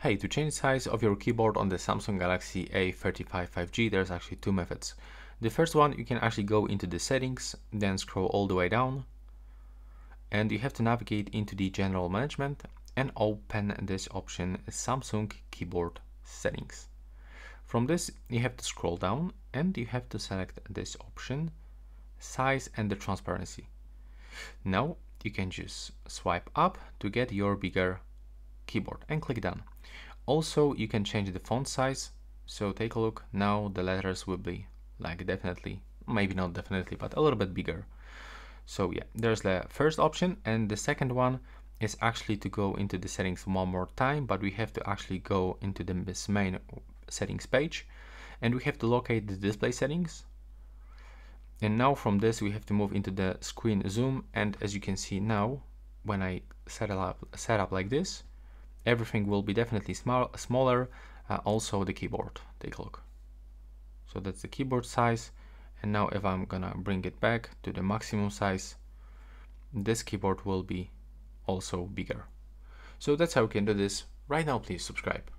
Hey, to change the size of your keyboard on the Samsung Galaxy A35 5G, there's actually two methods. The first one, you can actually go into the settings, then scroll all the way down, and you have to navigate into the general management and open this option, Samsung keyboard settings. From this, you have to scroll down and you have to select this option, size and the transparency. Now you can just swipe up to get your bigger keyboard and click done. Also, you can change the font size, so take a look. Now the letters will be like definitely, maybe not definitely, but a little bit bigger. So yeah, there's the first option, and the second one is actually to go into the settings one more time, but we have to actually go into this main settings page and we have to locate the display settings. And now from this we have to move into the screen zoom, and as you can see now, when I set up like this, everything will be definitely smaller, also the keyboard. Take a look. So that's the keyboard size, and now if I'm gonna bring it back to the maximum size, this keyboard will be also bigger. So that's how you can do this. Right now, please subscribe.